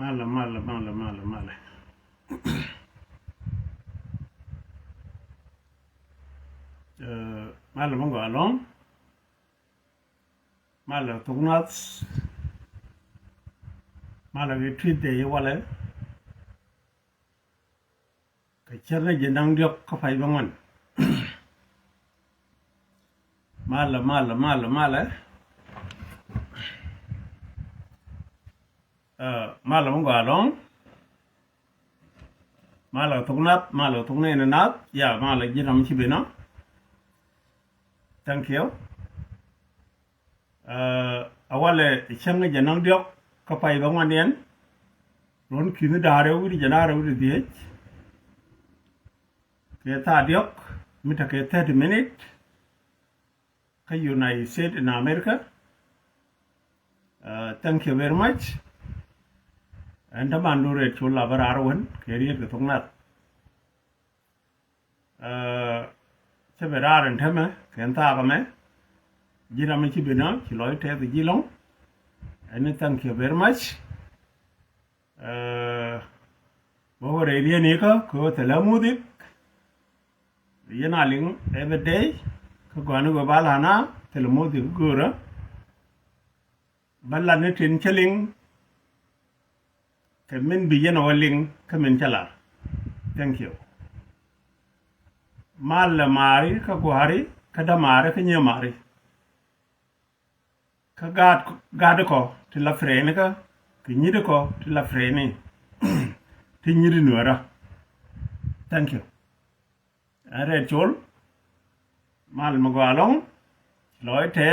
mala mala mongo along mala tugnats mala ge tweet de wala ka cherne je nang diok ka fay bangon mala mala mongo along mala tugne na nat ya mala jinam chibena thank you awale chenge je nang diok ka fay bangon yen ron kinu dare uri janare uri diech ke ta diok mita ke 30 minutes ka United States in America thank you very much and mandure chula bararwan kerier ke tungnat seberar and heme kenta kame jira mi chibina chiloi te the jilong and thank you very much bohor area nika ko telamudik yenaling every day ko ganu go balana telamudik gura balane tin cheling kemin biyen waling kemin chala thank you mal mari ka guhari kada mare ka nye mari ka gad ko tila frene ka nyide ko tila frene ti nyidi nuara thank you are chol mal magwalong loy te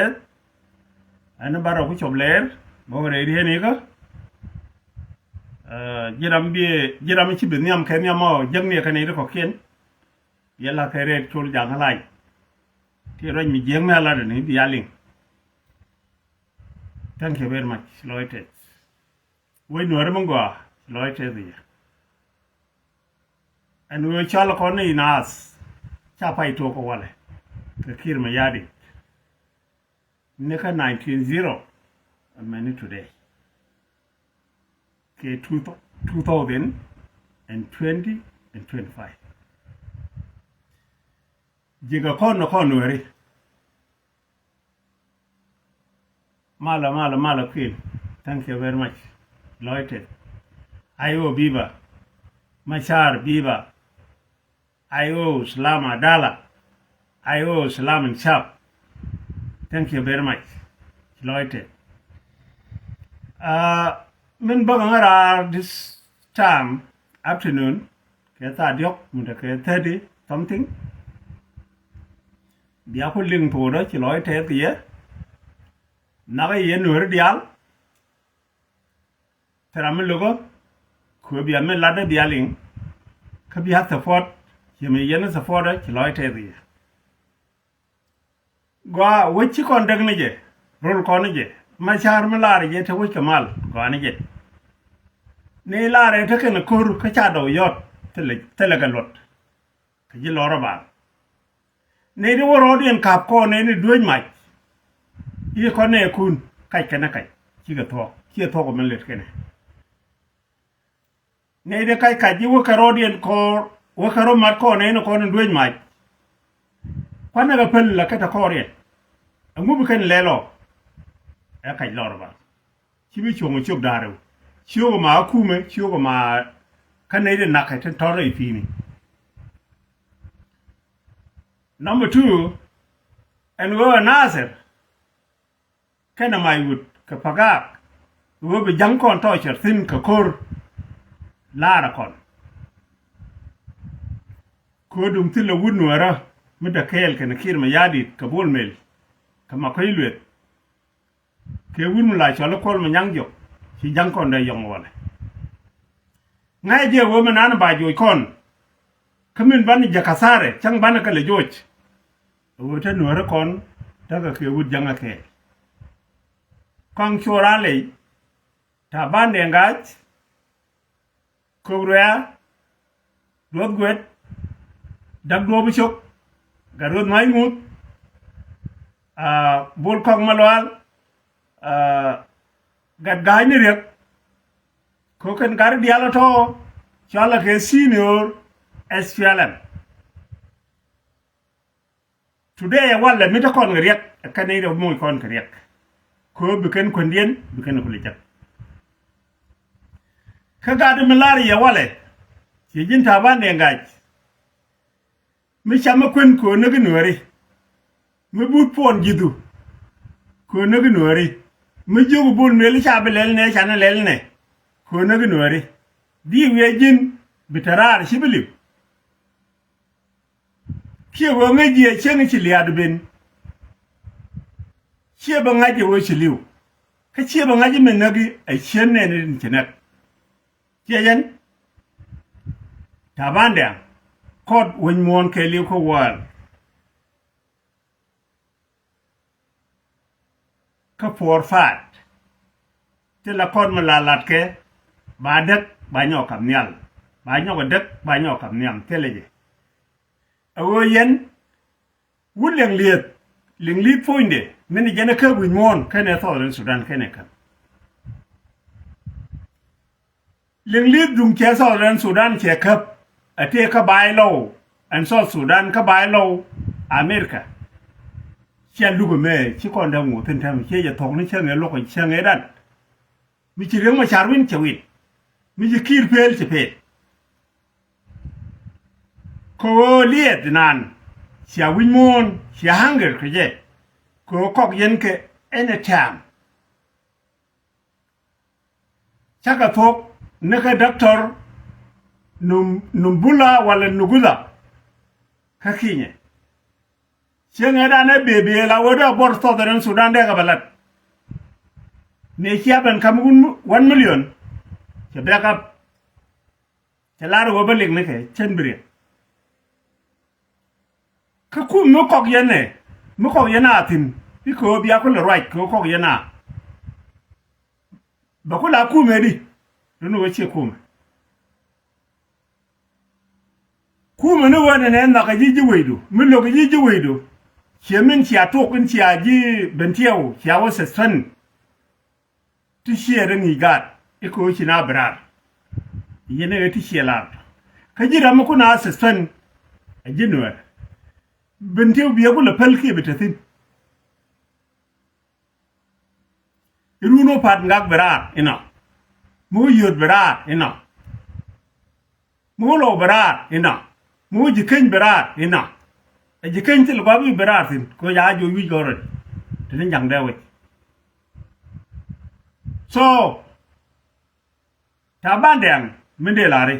ana baro ku chobler bo re ri ni ka jiram chi bin yam ken yamo jagni ka ni ko ken yalla ka re chol jang halai ti ro mi jeng me ala ni bi yaling thank you very much loy te we nuara mangwa loy te bi and we chala ko ni nas cha pai to ko wale ka kir ma yadi neka 19 a minute today ke 2020 and 25 jiga kono ri mala queen thank you very much loite ayo biba machar biba ayo salama dala ayo salaman chap thank you very much loite min bagangara this time afternoon keta diok munda ke 30 something dia ko ling pora ci loite tiye naga yen wër dial teram logo ko biya men lada dialing ka biya support yeme yen support ci loite tiye gwa wacci kon dagne je rol kon je machar malare je te wuce kamal gwa ne je ne lare ta kana kur ka cha do yot tele galot ka ji loro ba ne di woro dien kap ko ne ni duñ mai yi ko ne kun kai kana kai ci ga to ko men let kene ne de kai ka ji wo karo dien ko wo karo mat ko ne ko ne duñ mai ko na ga pel la ka ta ko re ngu bu ken lelo e kai loro ba ci bi chongo chok darew chiwo ma kume chiwo ma kanai de nakai tan tore fini number 2 and go nasir kana mai wut ka pagak wo be jankon to cher thin ka kor lara kon ko dum tilla wunwara mida kel kana kirma yadi ka bolmel kama koyluet ke wun la chola kol ma nyangjo ci jankon da yong wala ngay je wo manan ba joy kon kamin ban jakasare chang ban ka le joj wo ta nuara kon daga ke wud janga ke kong chorale ta ban de ngaj kogrea dogwet dag do bu chok garod may mut bol kong malwal gad gaay ni rek ko kan gar diala to chala ke senior SPLM today wala mi ta kon ngriyak kanay do mo kon ngriyak ko biken ko ndien biken ko lijak ka gadu milari ya wale ci jinta bande ngaj mi chama kwen ko nagnori mi but pon jidu ko nagnori mi jogu bul meli chabe lel ne chana lel ne ko nagnori di wejin bitarar shibiliw kia wo ngaji cheng chi liadu ben chia ba ngaji wo chi liu ka chia ba ngaji men nagi a chen ne ni chinak chia yen tabande kod won mon ke liu ko wal ka for fat te la kod ma lalat ke ba dak ba nyo kam nyal ba nyo dak ba nyo kam nyam teleje awo yen wuleng liet ling li poinde meni jana ka win mon kane thoren Sudan kane kan ling li dung ke thoren Sudan che kap ate ka bai lo an so Sudan ka bai lo America chen lu me chi kon da ngu ten tam che ya thong ni chen ne lo ko chen e dan mi chi reng ma charwin chewin mi ji kir pel che pe ko liet nan sia win mon sia hunger ke je ko kok yen ke anytime chaka thok ne ka doctor numbula wala nugula kakinye chenga dana bebe la woda bor southern Sudan de gabalat ne kiaban kamun 1 million ke backup telaro wobaling ne ke chenbri ka ku mo kok yene mo kok yana tin iko biya ko le right ko kok yana ba ko la ku medi no wace kuma no wane ne na ka jiji weido mi lo ka jiji weido chemin ci ato kun ci aji bentiyo ci awo se san ti shere ni gat iko ci na brar yene ti shela ka jira mu kuna se san ajinwa bentiyo biya ko le palki bitatin iruno pat ngak brar ina mu yod brar ina mu lo brar ina mu jiken brar ina jiken til babi brar tin ko ya jo wi goron tin jang dawe so ta bandang minde lare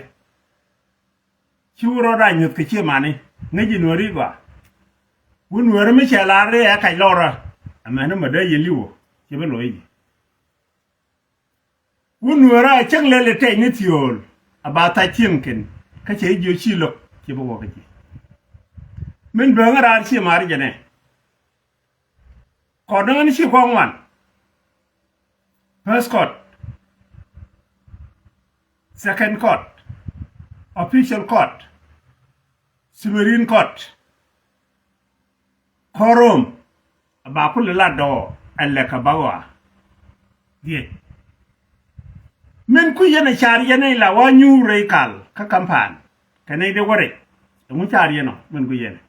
chiuro da nyut ke chi mani ngeji nori gwa wun were mi chelare ya kai lora amana mada yeliwo ke be loyi wun were chang lele te ni tiol abata chienken ka che jo chi lo ke bo ka chi min be ngara chi mari jene ko don chi ko ngwan first court second court official court Supreme court Korum ba kul la do alle ka bawa die men ku yana chari yana la wa nyu rekal ka kampan kanai de wore mu chari yana men ku yana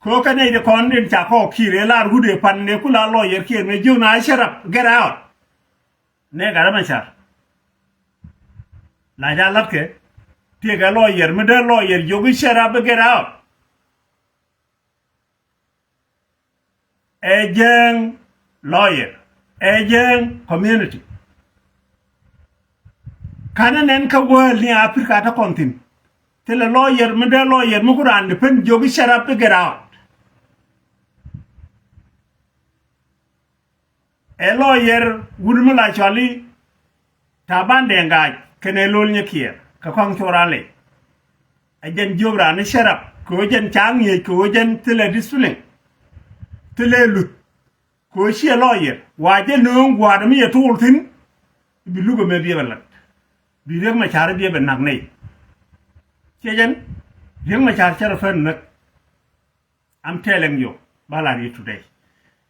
ko kanai de kon den cha ko kire la rude pan ne kula lawyer ke me juna sharap get out ne garama char la ja lapke take a lawyer, middle lawyer, you will shut up and get out. Agent lawyer, agent community. Canon and world near Africa to continue. Tell a lawyer, middle lawyer, Mukuran, depend, you will shut up and get out. A lawyer wouldn't actually Tabandenga, can a lawyer here. Ka kong chorale ajen jogra ne sharap ko jen chang ye ko jen tele disfling tele lut ko shi lawyer wa je no gwa da mi tul tin bi lugo me bi balat bi rek ma char bi ben nak nei che jen rek ma char char fen nak I'm telling you balari today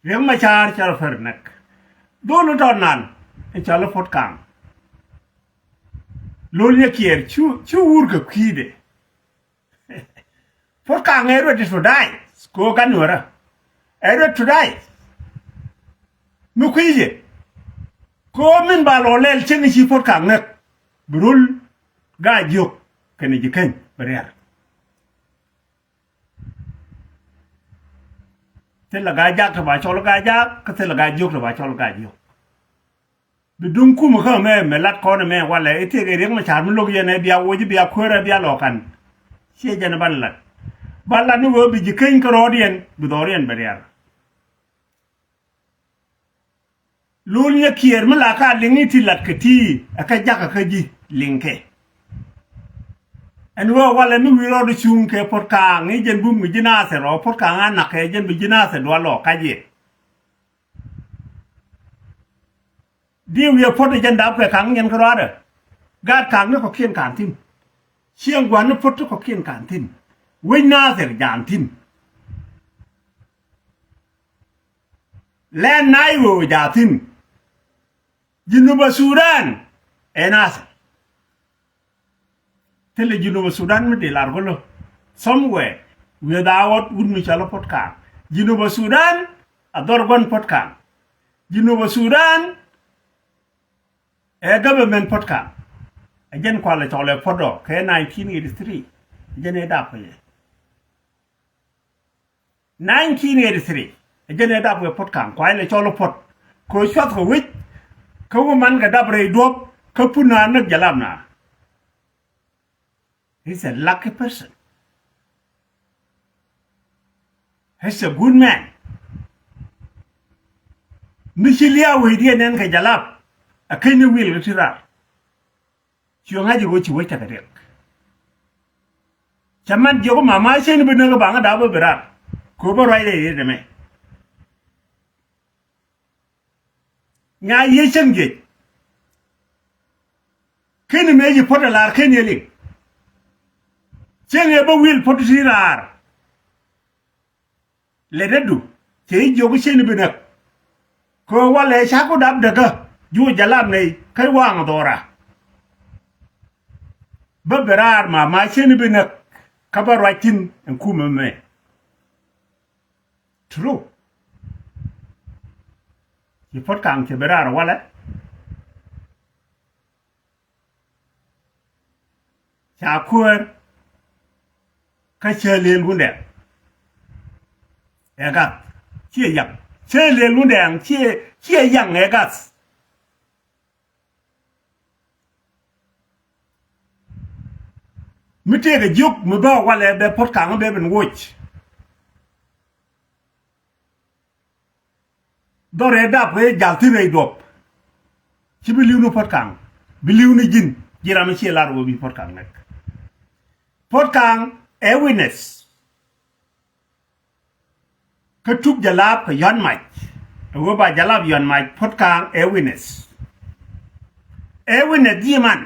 rek ma char fen nak dolo don nan e chala pot kang lol ye kier chu ur ka kide pot kang ero de to dai ko kan wara ero to dai mu kwije ko min ba lo lel chen chi pot kang nak brul ga jok kene jiken bariar te la ga jak ta ba chol ga jak ka te la ga jok ta ba chol ga jok bidung ku mu ka me lat ko na me wala ite ge reng ma char mu log ye ne bia wo ji bia ko ra bia lo kan che jana ballat ni wo bi jiken ko rodien bi dorien bariar lul nya kier mala ka lingi ti lat ka ti aka jaka ka ji linke en wo wala ni wiro do chung ke pot ka ngi jen bum ngi jina se ro pot ka na ke jen bi jina se do lo ka ji di wi pot jen da pe kang yen ko ra ga kang ne ko kien kan tin chiang gwan pot ko kien kan tin wi na se jan tin len nai wo ja tin Junuba Sudan enas tele Junuba Sudan me de largolo somewhere without would me chala potka Junuba Sudan adorgon potka Junuba Sudan a government potka again kwala chole podo ke 1983 again eda ko ye 1983 again eda ko potka kwala cholo pot ko shot ko wit ko man ga dabre dop ko puna nak jalam na he's a lucky person he's a good man michilia we die nen ka jalap akini wil tira chiyo ngaji go chi weta kare chaman jogo mama chen bi nga banga da bo berar ko bo rai de me nya ye chenge kene meji podalar kene ling chenge ba wil potisirar le dedu che jogo chen bi nak ko wale cha ko dab daga ju jalam nei kai wang dora ba berar mama chen bi nak kabarwatin en kumeme true Ki pot kang ke berar wala cha kuer ka chelel hunde egat che yang chelel hunde ang che yang egat mite ga juk mu ba wala be pot kang be ben woch dore da pe jalti re dop ci biliw no pot kang biliw ni jin jiram ci lar wo bi pot kang nak pot kang e witness ka tup jalab ka yon mach wo ba jalab yon mach pot kang e witness di man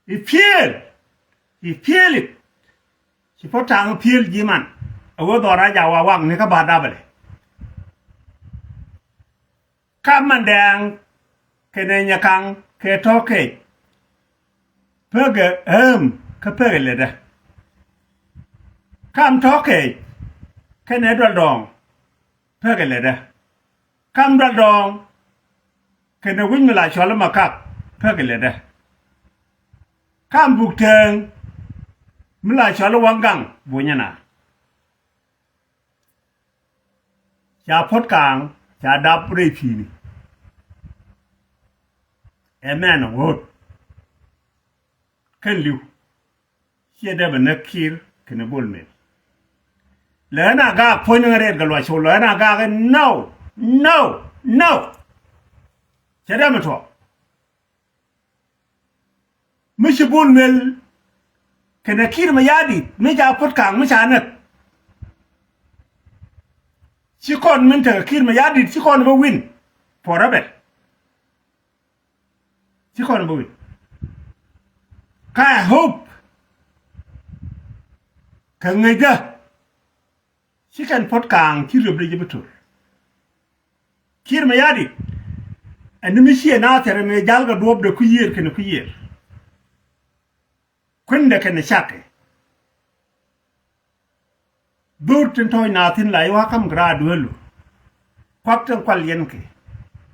i feel it ci pot kang feel di man wo dora ja wa wang ni ka ba dabale Kamandang kenenya kang ke toke pege ka pege leda kam toke kene dong pege leda kam dong kene win mala chola makap pege leda kam bukteng mala chola wangang bunyana cha pot kang cha dap re phini Amen word kan liu hier da ben kir kan bol me la na ga phon ngare galwa cho la na ga no cha da ma to mishi bol mel kan kir ma yadi me ja pot kang ma cha na chi kon min ta kir ma yadi chi kon ba win for a bet Chứ còn bùi Cả hope Cả người đó Chứ cần phốt càng Chứ rượu đi cho bất thủ Khi mà giá đi ani mi shi na tere me jalga dob de ku yer ken ku yer kunde ken shake burtin toy na tin lai wa kam grad welu kwaktan kwal yenke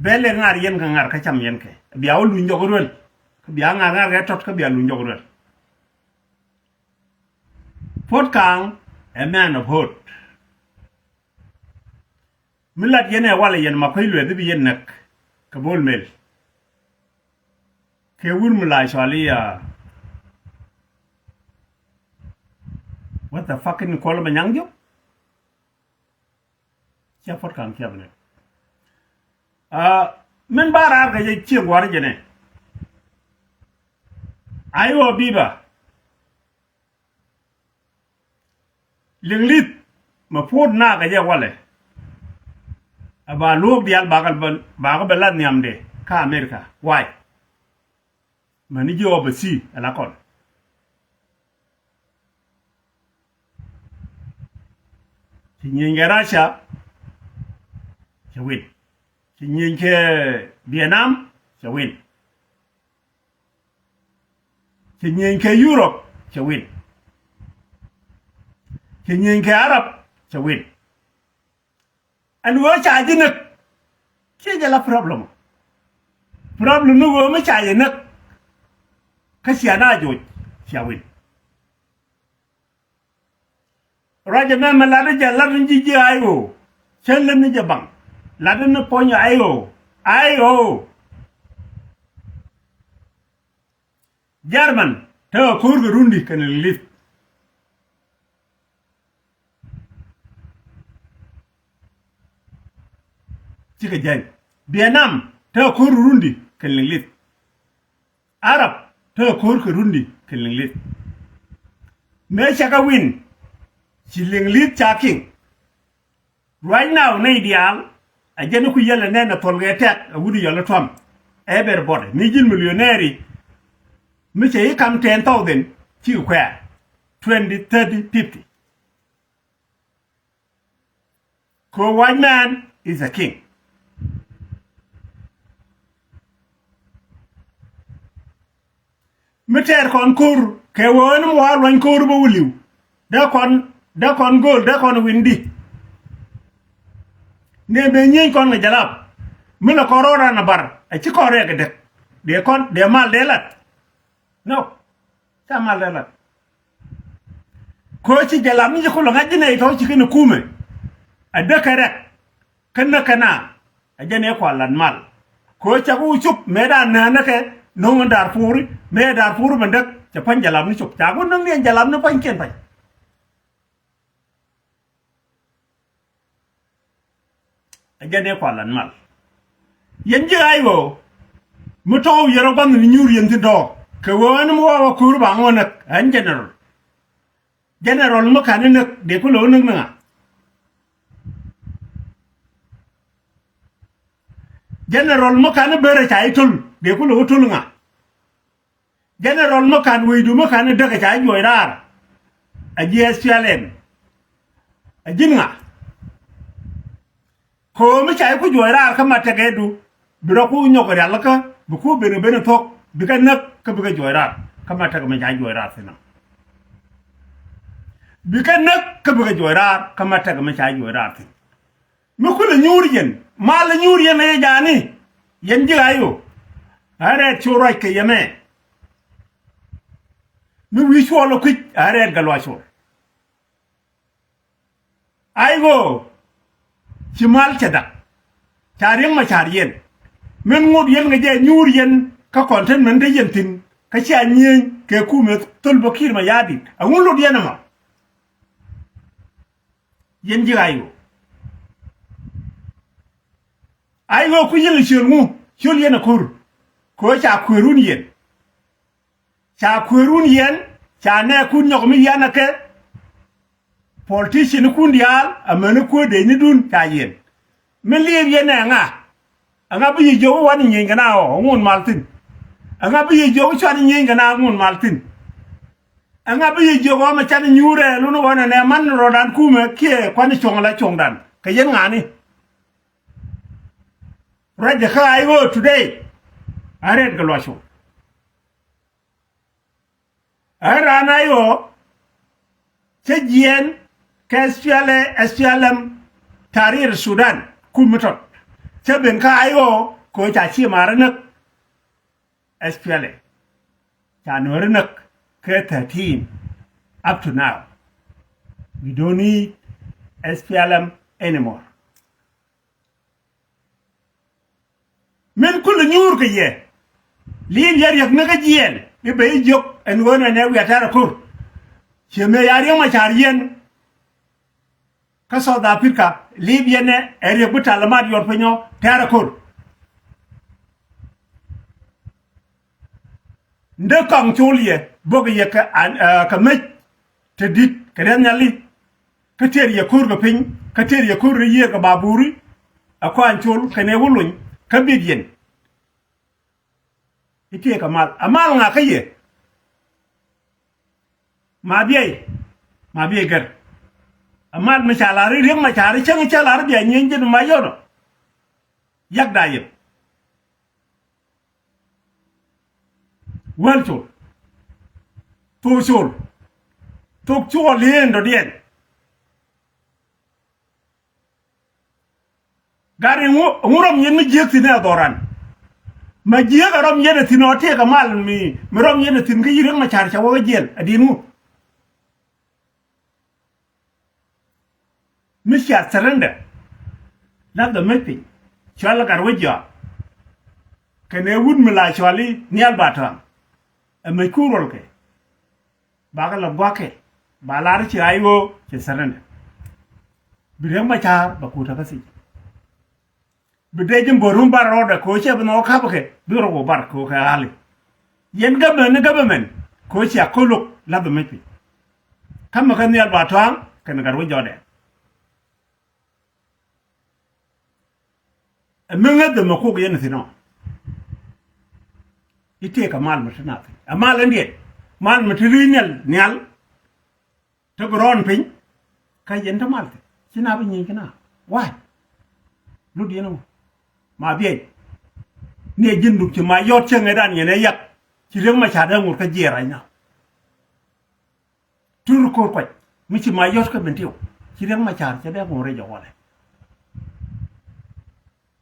bele ngar yen ka ngar ka cham yenke biya lu njogorol biya ngar ga tot ka biya lu njogorol pot kang a man of hope milat yene wala yen ma koy lwe bi yen nak ka bol mel ke wur mu la shaliya what the fucking call ma nyangjo cha pot kang kya bne men barar ga ye ci gwar jene ayo biba linglit ma pod na ga ye wale aba log dial bagal belat niamde ka America why mani jo basi ala kon tinye Russia win tinye Vietnam win tinye Europe win tinye Arab win and wo charge nak ke jala problem no wo ma charge nak ka sia na jo sia win raja na ma la da jala nji ji ayo chen le ni jabang la da na ponyo ayo German ta kur rundi kan list Chika jay Vietnam ta kur rundi kan list Arab ta kur rundi kan list me chaka win chiling list chaking right now na ideal ajana ku yalla nena tolge tek wudi yalla tom everybody ni jin millionaire mi che kam 10,000 chi kwa 20 30 50 ko one man is a king Meter kon kur ke won mo lon kur bo wuliw da kon gol da kon windi ne be nyin kon na jalab mina korora na bar a ci kore ga de mal de lat no ta mal de lat ko ci jalab ni ko lo ngajine to ci kene kume a dakare kana a jane ko lan mal ko ci ku chup medan na ke nong Darfur me Darfur bandak Japan jalam ni chup jago nang ni jalam ni pan ken pai ajane ko lan mal yenje ayo muto yero ban ni nyuri yenti do ke won mo wa kur ba ngonak an general mo kan nak de ko lo nak na general mo kan bere chai tul de ko lo tul nga general mo kan widu mo kan daga chai joirar a GSPLN a jinga ko mi chai ko joirar kama tagedu biro ko nyoko dal ka bu ko bene tok bi ka nak ka bi ka joirar kama taga ma chai joirar sina bi ka nak ka bi ka joirar kama taga ma chai joirar sina mi ko la nyurien mal nyurien e jani yen jilayo are choroi ke yeme mi wisho lo kwit are galwasho aigo chimal cheda charing ma charien men ngod yen nga je nyur yen ka konten men de yentin ka cha nyen ke kume tol bokir ma yadi angulo dienama yen jilayo aigo ku yel shirmu shul yen kur ko cha kurun yen cha ne kun nyok mi yana ke politician kun dial amana ko de ni dun ta yen men liye yen nga bi jo wani nyen gana o ngun maltin nga bi jo chani nyen gana ngun maltin nga bi jo ma chani nyure lu no wana ne man rodan kuma ke kwani chongla chongdan ka yen ngani raja ka ayo today aret ga lwasho arana yo tejien SPLM tarir Sudan kumatot teben ka ayo ko ta chi maranak SPLA ta noranak K13 up to now we don't need SPLM anymore men kulu nyur ke ye lin yar yak naga jien bi bay jok en wona ne wi atara kur cheme yar yang machar yen ka South Africa Libya ne ere buta lamad yor penyo tara kur nde kang chulie bog ye ka me tedit karen nyali ka ter ye kur ga pin ka ter ye kur ye ga baburi akwan chul kane wuluny ka bidyen ite ka amal nga kaye ma biye gar amal machalari riang machari chang chalar biya nyenje ma yono yak dayep welchul to chul len do dien gari ngurom yen mi jek tine adoran ma jek rom yen tino te ka mal mi rom yen tin ga yireng ma char chawa jel adinu mi sha surrender la the meeting chala garwaja kene wud mi la chali nial batram e me kurol ke baga la bwake balar ci ayo ci surrender bireng ma char ba kuta kasi bidejin borum baroda ko che bno kabake biro go bar ko ka ali yen government ko che akolok la do mepi kama kan yal batang kan garwo jode menga de mako yen thino ite ka mal mutna amal ndiye mal mutrinal nyal to gron pin ka yen to mal sina bi nyi kana why lu dieno ma biye ne jindu ci ma yot ci nga dan yene yak ci rek ma cha da ngur ka jera ina tur ko ko mi ci ma yot ka bentiw ci rek ma cha ca da ngur re jowale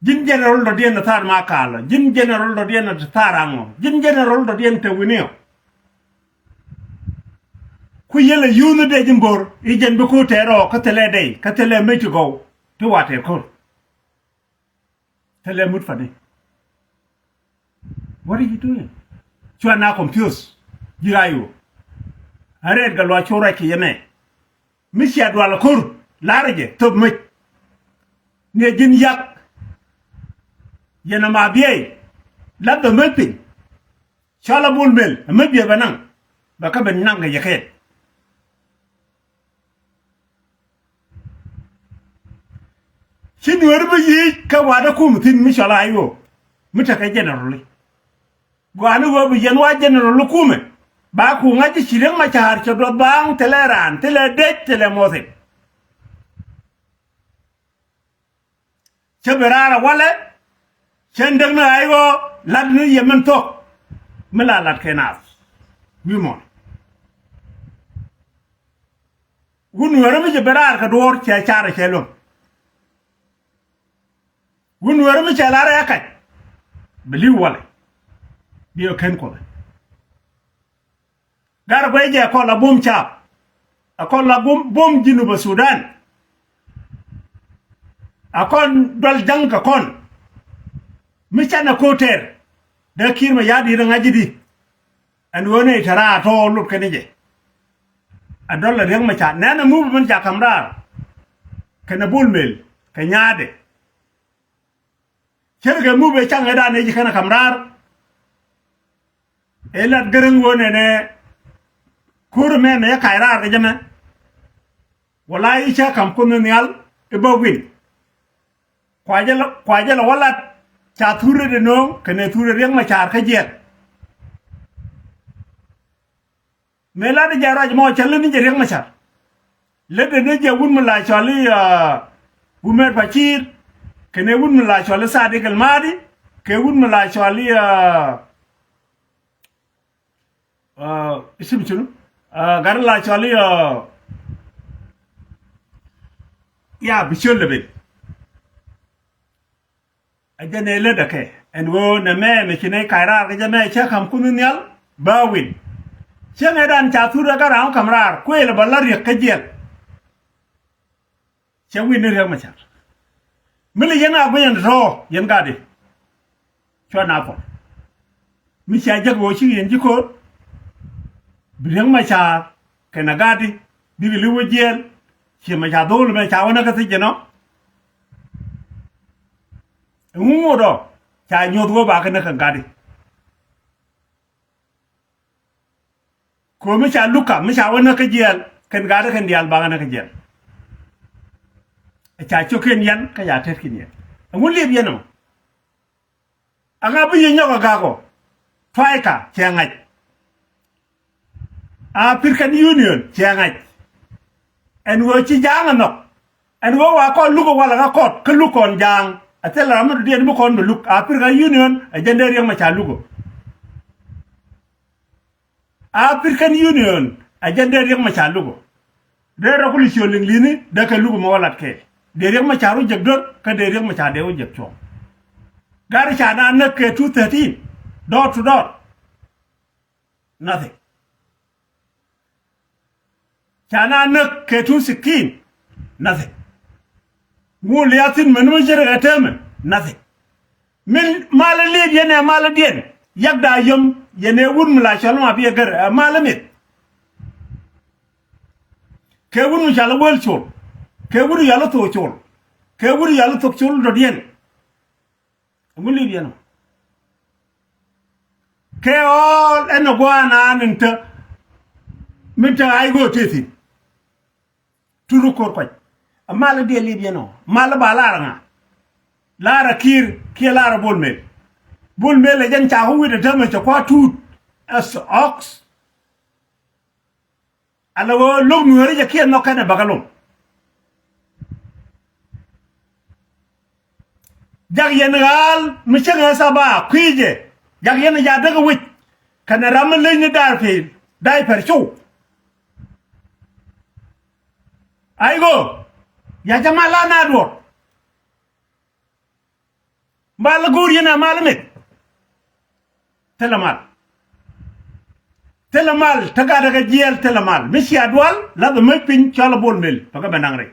jin general do den tar ma kala jin general do den tarango jin general do den te wineo ku yele yunu de jimbor i jen be ko tero ka tele dey ka tele me to go to wate ko tele mut fane what are you doing you are now confused jirayo ared ga lo chora ki yeme misia do la kur larje to me ne jin yak yana ma biye labda melpin chala bul mel me biye banang ba ka ben nang ga yaket Shin werbe yi ka wada ku mutin mishala ayo mutaka generally gwanu wo bi yen wa general kume ba ku ngaji shireng ma char cho do bang teleran tele de tele mose cheberara wala chendeng na ayo ladnu yemen to mala lat kenas wimon gun werbe je berar ka dor cha chara chelo gun werbe chalara yakay beli wala biyo ken ko gar bayje ko la bum chap akon la bum jinuba Sudan akon dol janka kon michana koter da kirma yadi ran ajidi an wone tara to lut kenije adolla reng ma cha nana mu man cha kamrar kana bulmel kanyade cerga mu be changa da ne kana kamrar elat gereng wone ne kurme me kairar ga jama wallahi cha kam kunu nyal e bawin kwajala wala cha thure de no kene thure reng ma char ka jet mela de jaraj mo chalu ni reng ma char le de ne je wun mala chali gumer bachir kene wun mi la chole Sadiq El Mahdi ke wun mi la chole isim chunu gar la chole ya bichol lebe ajane le dake en wo na me kine kaira ga jame che kam kunun yal bawin che ngedan cha tura ga ram kamrar ko ele balar ye kajel che win ne ma cha mili yana gwen ro yan gade cho na ko mi cha jag wo chi yen jiko bilang ma cha kana gadi bibi liwo jel chi ma cha dol ma cha wana ka ti jeno ngumo do cha nyodgo ba kana kan gadi ko mi cha luka mi cha wana ka jel kan gadi kan dial ba kana ka jel cha choken yan ka ya tet kin yan ngun lib yan anga bu yin yoga gago faika chengai African Union chengai en wo chi jang no en wo wa ko lugo wala ga kot ke lukon jang atela amadu dien bu kon luk African Union agenda riang ma cha lugo African Union agenda riang ma cha lugo de resolution ling lini da ka lugo mo walat ke de riang ma cha ru jegdor ka de riang ma cha de wo jeg chong gari cha na nak ke 213 door to door nothing cha na nak ke 216 nothing Muliatin menu jere gateme nothing min mala lid yene mala dien yagda yum yene wun mala shalma bi gar mala mit ke wun shala wel chol ke wun yalla to chol ke wun yalla to chol do dien nguli dien ke all eno gwana ninte minta ay go teti turu kor kwaj mala de libyano mala ba nga lara kir ke lara bolmel le jan cha hu de tama cha kwa tut as ox ala wo log nu re ke no kana bagalom jag general mi changa saba kwije jag yen ja daga wit kana ram le ni dar fe dai per chu aigo ya jamala na do mal gur yana malamet telemal taga daga jiel telemal misi adwal la be mepin chala bolmel paga banang re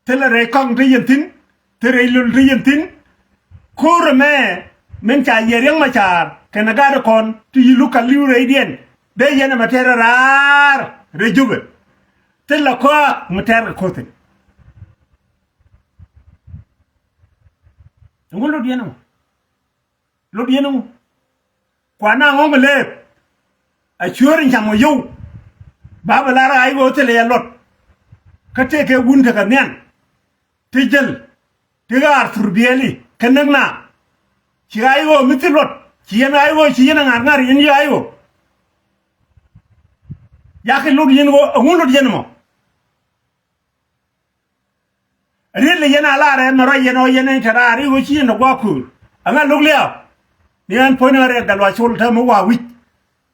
tele re kong riyentin tere lul riyentin kur me men cha yereng machar kana gada kon tu yiluka liure dien de yana matera rar rejube tella ko matera koten ngolo dieno kwana ngomle a churin chamo yu baba lara ay go tele lot kate ke gunta ka nyan tijel tigar turbieli kanagna ci ayo mitilot ci yana ayo ci yana ngar yin ayo ya ke lod yen go ngolo yen mo rele yana lara na ro yeno yene tarari go ci no go kur anga loglia ni an ponare dalwa chol ta mo wa wi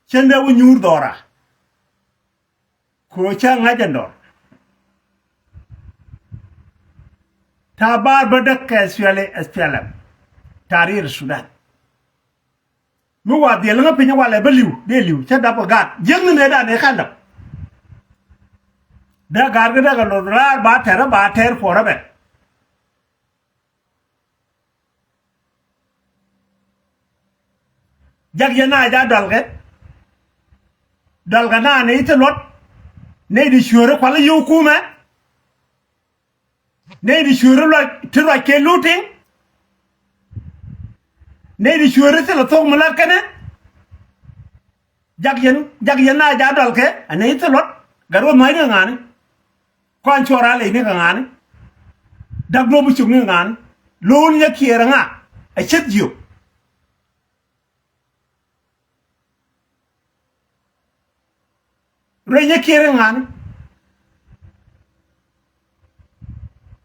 chende wu nyur dora ko cha ngajandor tabar badak kasuale SPLM tarir Sudan mu wa de la pinya wala beliw de liw ca dap gat jeng ne da ne khandap da gar ga da lo rar ba ter fora be jag yana ja dalga na ne ite lot ne di shure kwala yu kuma ne di shure lo tira ke looting ne di shure se lo tok mala kane jag yana ja dalke ane ite lot garo mai de ngani kwan chora le ne ngani dag lo bu chung ngani lo nya kiera nga a chet yu renya kiera ngani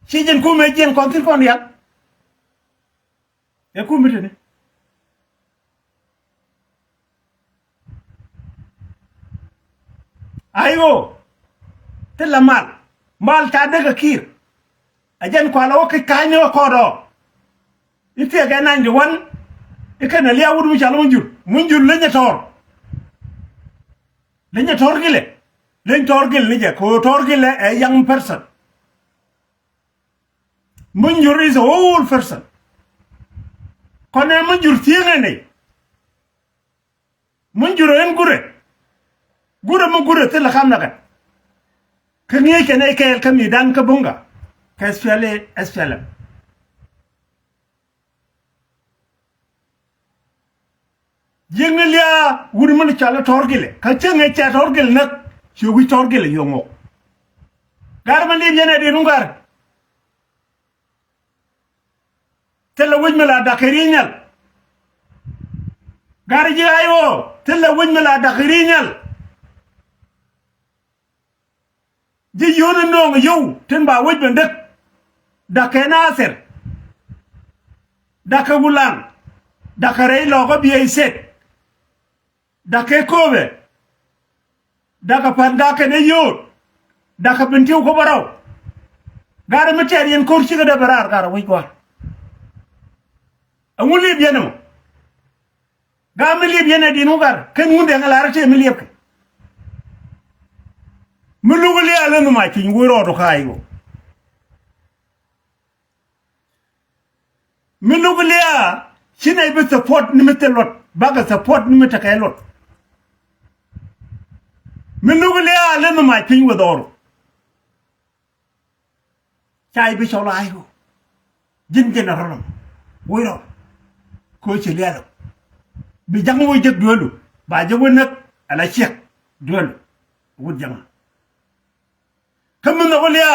chi jen ku me jen kon tin kon ya e ku mi tene ayo te la mal ta daga kir ajen ko ala ke kanyo ko do ite ga nan di wan ikana liya wudu mi chala munjur lenya tor gile len tor gile nije ko tor gile a young person munjur is a old person kone munjur tienge ne munjur en gure mu gure te la xam na kat ke ngi ke ne ke kam ni dan ka bunga ka SPLM yengelia wuri mun chala torgile ka cenge cha torgile nak shogi torgile yongo gar man li yene de nungar tella wajmala dakirinyal gar ji ayo tella wajmala dakirinyal ji yona nong yow ten ba wajben dak dakena ser dakagulang dakarei logo biye set dake kobe daka pandake ne yot daka bentiu ko baraw gara meteri en korci ga de barar gara wi ko amuli bienamo ga mili biene dinu gar ken munde ngala rate mili yep muluguli ala no ma ci ngoro do kayo muluguli sinay be support ni metelot baga support ni metakaylot minugle ala no ma tin wadoro chai bi chola ayo jin general wiro ko ci lelo bi jang wo jek dolu ba jago nak ala cheikh dolu wud jama kam no waliya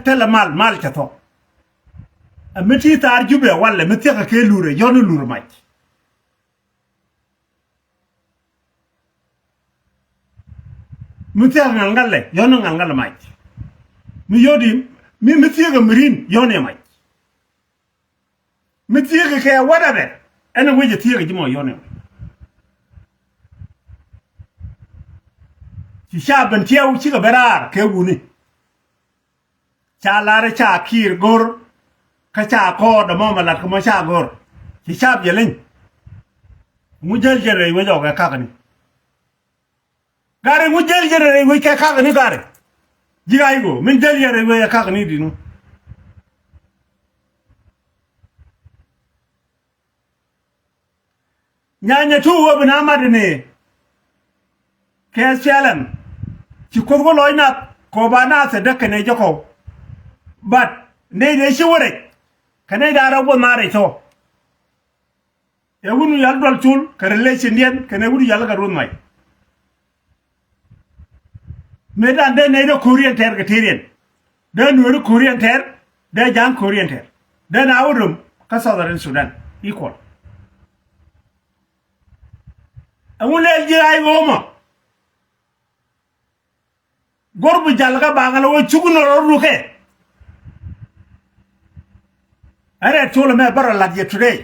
tela mal ka to amati tar jube wala meti ka ke lure yonu lure mai mutiya ngangale yono ngangale mai mi yodi mi mutiya ga mirin yone mai mutiya ga kaya wada be ana weje tiya ga jimo yone ci shaban tiya u ci ga berar ke wuni cha lare cha kir gor ka cha ko da mo malat ko ma cha gor ci shab yelin mu jel jere we jo ga ka ni gare mu jel jere we ka ni gare jiga igo min jel jere we ka ni dinu nyanya tu wo bina madene KSLM ci ko loy na ko ba na se de kene joko but ne shi wore kane da rawo mare to e wunu yal dol tul ka relation dien kane wunu yal ga ron mai me dan de ne do korean ter ga terien de no korean ter de jang korean ter de na awrum ka southern sudan equal awun le ji ay goma gorbu jalga bangala wo chuguno ruke are tole me bara la je today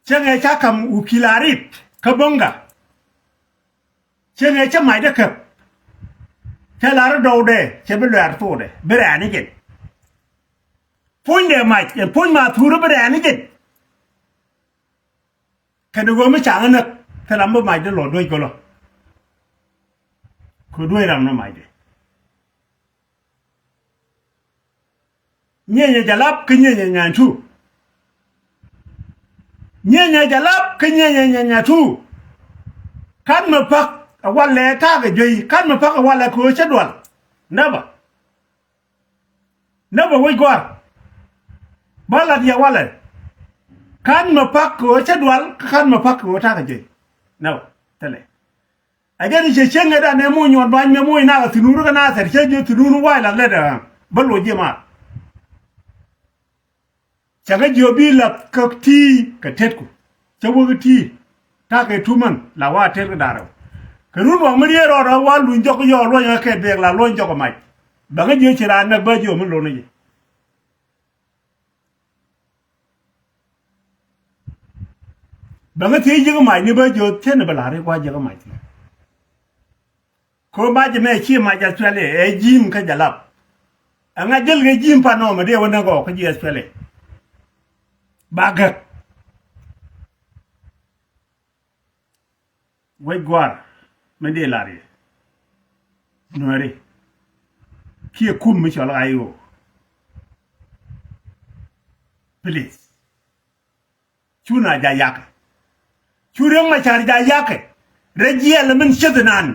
chenge cha kam ukilarit kabonga chenge cha mai de kap telar dode chebe lar tode berani gen punde mai pun ma thuru berani gen kadu go me changa nak telam mai de lo doi ko lo ko doi ram no mai de nyenye jalap ke nyenye nyantu nyenye jalap ke nyenye nyanyatu kan ma pak wala ta ga joyi kan ma pak wala ko chedwal naba way gwar bala dia wala kan ma pak ko chedwal kan ma pak ko ta ga joyi naba tele ajani che chenga da ne mu nyon ban me mu ina ga tunuru ga na ser che jo tunuru wala le da balo jema chaga jobi la kakti ka tetku chago ti ta ke tuman la wa tet ga daro ka run wa mri ro wa lu njoko yo lo ya ke be la lo njoko mai ba nga je chira na ba jo mun lo ne ba nga te je mai ni ba jo chen ba la re kwa je mai ko ba je me chi ma ja chale e jim ka jalap anga jel ge jim pa no ma de wona go ka je chale ba ga wai gwar me de la re no re ki kum mi chala ayo please chuna ja yak chureng ma char ja yak re jiel min shednan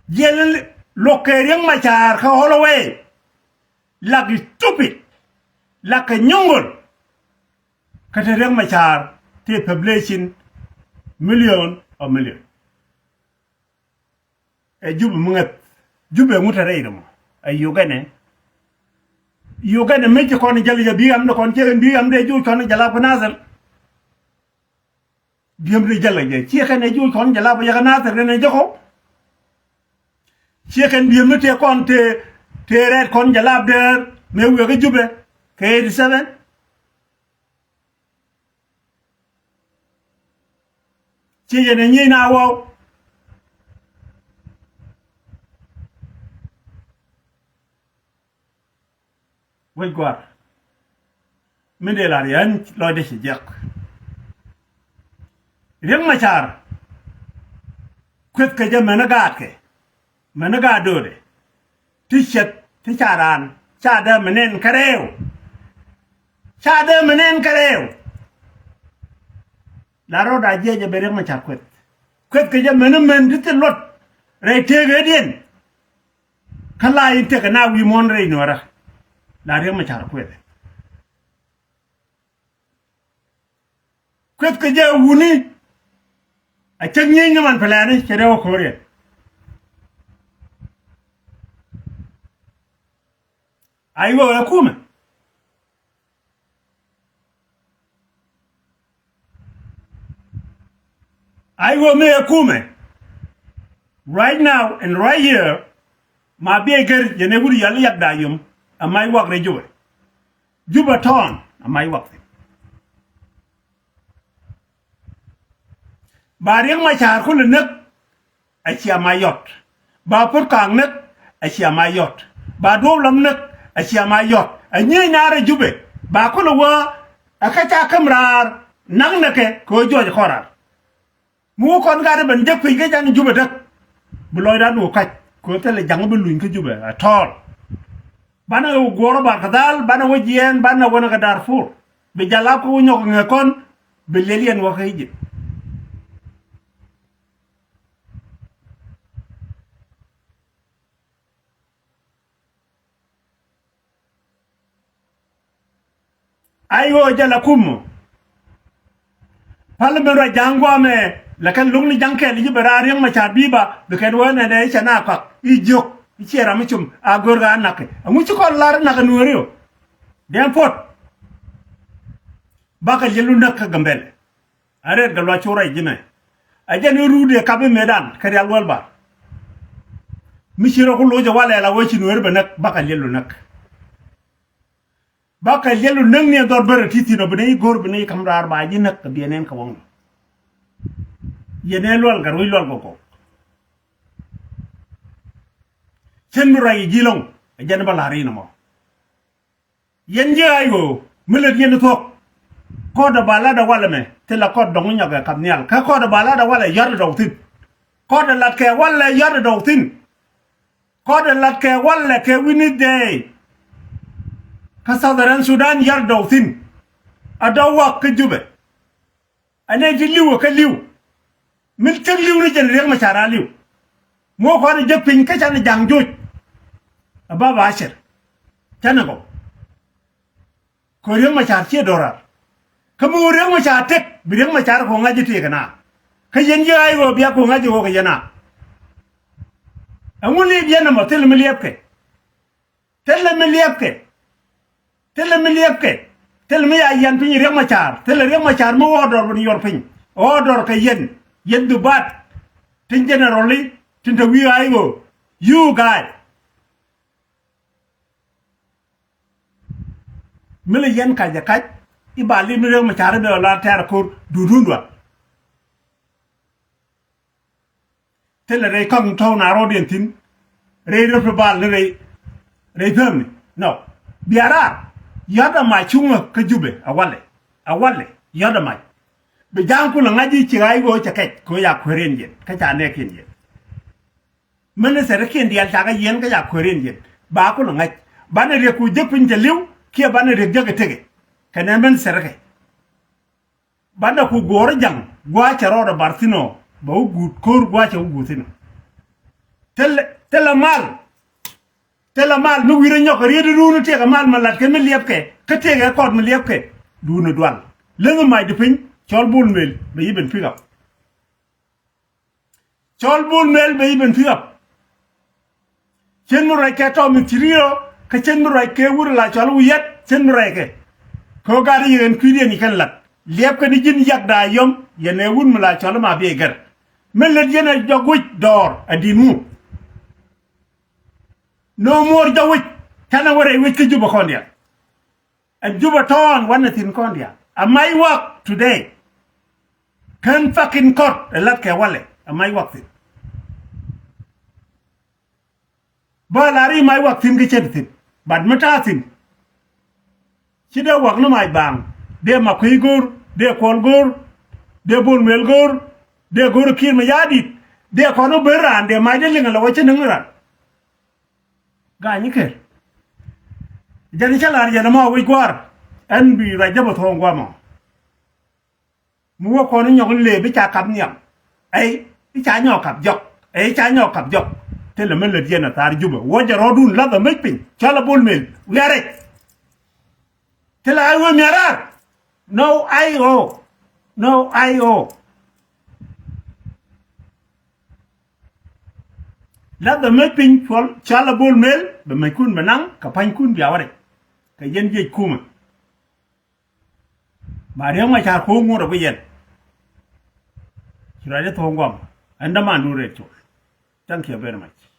jiel lokereng ma char ka holowe like stupid like nyongol katereng ma char te population million or million e jube mungat jube mutare idamo ay yogane meje kon jali ja bi am na kon jegen bi am de ju kon jala ko nasal biam de jala je ci xene ju kon jala ba ya nasal ne joko ci xene biam te kon te red kon jala de me wu ga jube kay 7 ci yene ñi na waw wai gwar min de la yan lo de ci jek reng ma char kwet ka je mena ga do de t-shirt ti charan cha da menen kareo la ro da je be reng ma char kwet ka je mena men ti lot re te ge den kala yin te kana wi mon re no ra la reng ma char kwet ka je wuni a chen nyi man pelani chere o kore aiwo la kuma aiwo me kuma right now and right here ma be ger yene wuri yalla yakda yum amay wak re juba ton amay wak ba riêng ma char ko le nak a chia mayot ba por kang nak a chia mayot ba do lam nak a chia mayot a nyi na re jube ba ko lo wa a ka cha kamrar nang nake ko joj khorar mu kon ga de ban je pin ga jan jube dak bu loy da do kaj ko tele jang bu luñ ko jube a tol bana wo goro ba kadal bana wo jien bana wona ga darfur be jala ko nyok ngakon be lelien wo kayje ayo jala kumu palmero jangwa me lakan lungni jangke li bara riang ma cha biba be ken wona ne chana ka I jok I chera michum agorga anake amu ci ko lar na ka nurio dem pot baka jelu nak gambel are galwa chora jime ajani rude kabe medan kari alwal ba mishiro ko lojo wala la wo ci nuer be nak baka jelu nak baka yelu nang ne dor bere titi no bene gor bene kamrar ba ji nak bienen ka wong yene lol gar wi lol ko chen ray jilong jan ba lari no mo yen je ayo milet yen to ko da bala da wala me te la ko dong nya ga kam nial ka ko da bala da wala yar do tin ko da lat ke wala yar do tin ko da lat ke wala ke wini day ka Southern Sudan yar do tin adawa ke jube ane ji liwo ka liw min tek liw ni jen rek ma chara liw mo ko ni jepin ka chan jang joj aba basher tanago ko rek ma char che dora ka mo rek ma char tek bi rek ma char ko ngaji te kana ka yen ji ay go biya ko ngaji ko yana amuli biya na mo tel miliyapke tel mi ayan pin rek ma char tel rek ma char mo odor bon yor pin odor ka yen du bat tin generally tin to wi ay go you guy mele yen ka ja kaj ibali mi rew ma chara be la ter ko dudundwa tele re kong to na ro den tin re re bal re pem no biara yada ma chunga ka jube awale yada ma be jang ku la ngaji ci ay go ca kek ko ya ko ren yen ka ca ne ken yen mene sere ken dial ta ga yen ka ya ko ren yen ba ko la ngaj bana re ku jepin ja liw ke bana re jaga tege kana men sere ke bana ku gor jang gwa ca ro da bartino ba ugu kor gwa ca ugu tino tela mal nu wira ñoko reede dunu tega mal malat ke mi liep ke ka tege kod mi liep ke dunu dwal lenga may de pin chol bul mel be yiben pigap chol bul mel be yiben pigap chen mu ray ke to mi trio ka chen mu ray ke wur la chol wiyet chen mu ray ke ko gari yen kwide ni kan lat liep ke di jin yak da yom yene wun mu la chol ma be gar mel le yene joguj dor adinu no more jawit kana wore wit ke juba kondia and juba ton one thing kondia amai work today can fucking court a lot ke wale amai work it ba lari mai work tin ke chetin bad mata tin chida work no mai bang de ma kuy gor de kol gor de bol mel gor de gor kir ma yadit de kono beran de mai de linga lo wache nngran gani ke jani chalar jana ma wi gwar an bi ra jabo thong gwa ma mu ko ni nyong le bi cha kap nyam ai bi cha nyo kap jok ai cha nyo kap jok te le men le jena tar juba wo ja rodun la da me pin chala bol mel wi are te la wo mi ara no io la da me pin fol chala bol mel be me kun benang ka pan kun bi aware ka yen je kuma ba re ma cha ko ngoro be yen kira de thongwam anda ma nure cho thank you very much